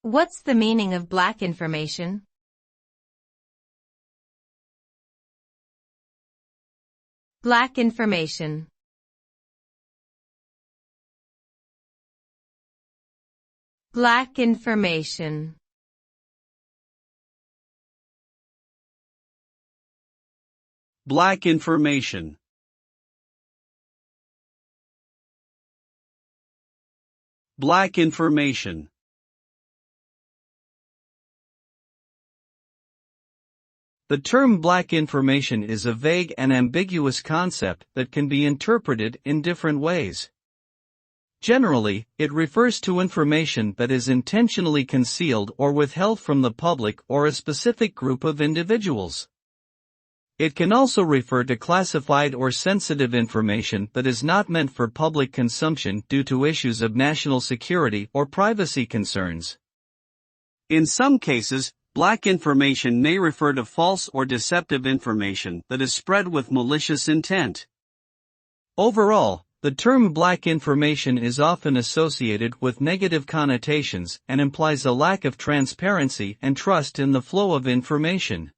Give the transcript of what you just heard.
What's the meaning of black information? Black information. Black information. Black information. Black information. The term black information is a vague and ambiguous concept that can be interpreted in different ways. Generally, it refers to information that is intentionally concealed or withheld from the public or a specific group of individuals. It can also refer to classified or sensitive information that is not meant for public consumption due to issues of national security or privacy concerns. In some cases, black information may refer to false or deceptive information that is spread with malicious intent. Overall, the term black information is often associated with negative connotations and implies a lack of transparency and trust in the flow of information.